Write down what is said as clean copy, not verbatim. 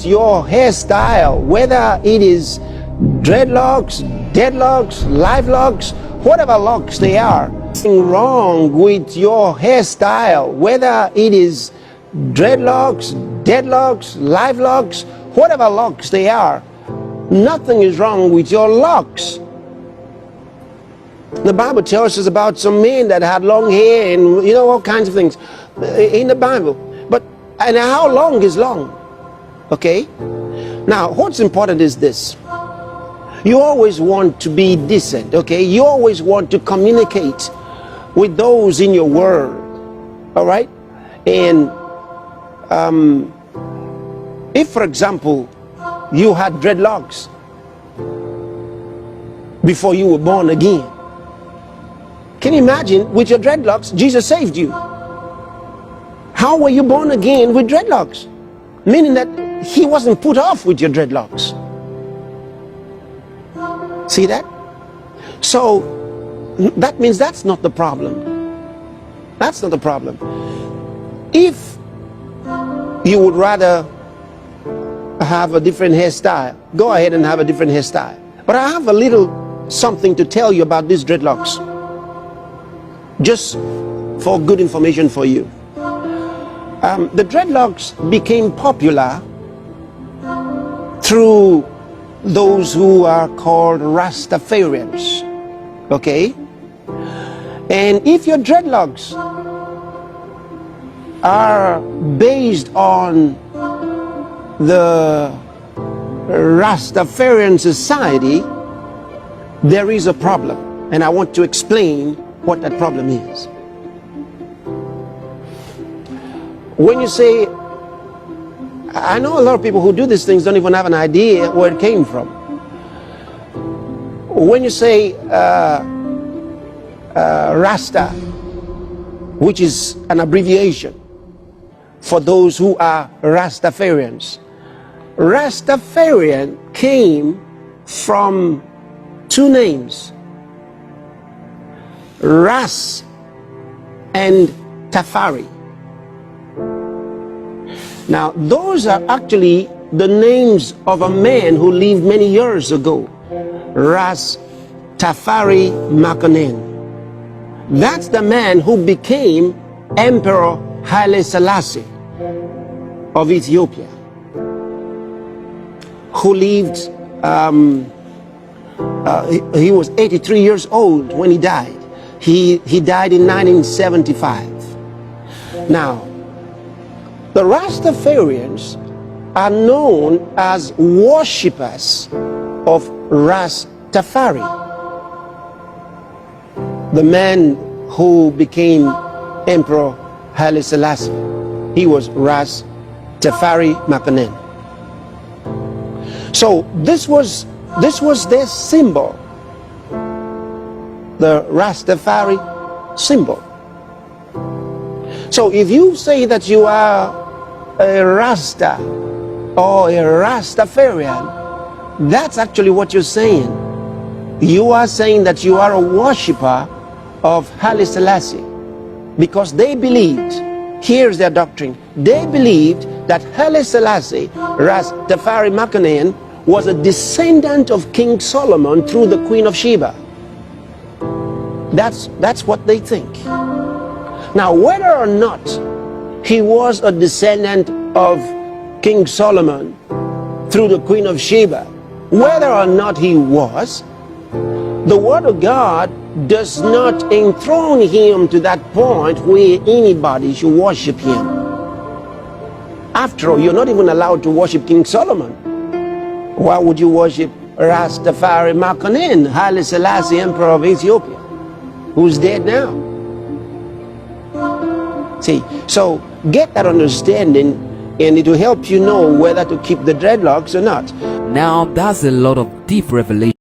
Your hairstyle, whether it is dreadlocks, deadlocks, live locks, whatever locks they are, nothing wrong with your hairstyle, whether it is dreadlocks, deadlocks, live locks, whatever locks they are, nothing is wrong with your locks. The Bible tells us about some men that had long hair and all kinds of things in the Bible. And how long is long? Okay? Now, what's important is this. You always want to be decent, okay? You always want to communicate with those in your world, all right? And if, for example, you had dreadlocks before you were born again, can you imagine with your dreadlocks, Jesus saved you? How were you born again with dreadlocks? Meaning that he wasn't put off with your dreadlocks. See that? So that means that's not the problem. That's not the problem. If you would rather have a different hairstyle, go ahead and have a different hairstyle. But I have a little something to tell you about these dreadlocks, just for good information for you. The dreadlocks became popular through those who are called Rastafarians, okay? And if your dreadlocks are based on the Rastafarian society, there is a problem, and I want to explain what that problem is. When you say, I know a lot of people who do these things don't even have an idea where it came from. When you say Rasta, which is an abbreviation for those who are Rastafarians, Rastafarian came from two names, Ras and Tafari. Now, those are actually the names of a man who lived many years ago, Ras Tafari Makonnen. That's the man who became Emperor Haile Selassie of Ethiopia, who lived, he was 83 years old when he died. He died in 1975. Now, the Rastafarians are known as worshippers of Ras Tafari, the man who became Emperor Haile Selassie. He was Ras Tafari Makonnen. So this was their symbol, the Rastafari symbol. So if you say that you are a Rasta or a Rastafarian, that's actually what you're saying. You are saying that you are a worshipper of Haile Selassie, because they believed, here's their doctrine, they believed that Haile Selassie, Rastafari Makonnen, was a descendant of King Solomon through the Queen of Sheba. That's what they think. Now, whether or not he was a descendant of King Solomon through the Queen of Sheba, whether or not he was, the Word of God does not enthrone him to that point where anybody should worship him. After all, you're not even allowed to worship King Solomon. Why would you worship Rastafari Makonnen, Haile Selassie, Emperor of Ethiopia, who's dead now? See, so get that understanding, and it will help you know whether to keep the dreadlocks or not. Now that's a lot of deep revelation.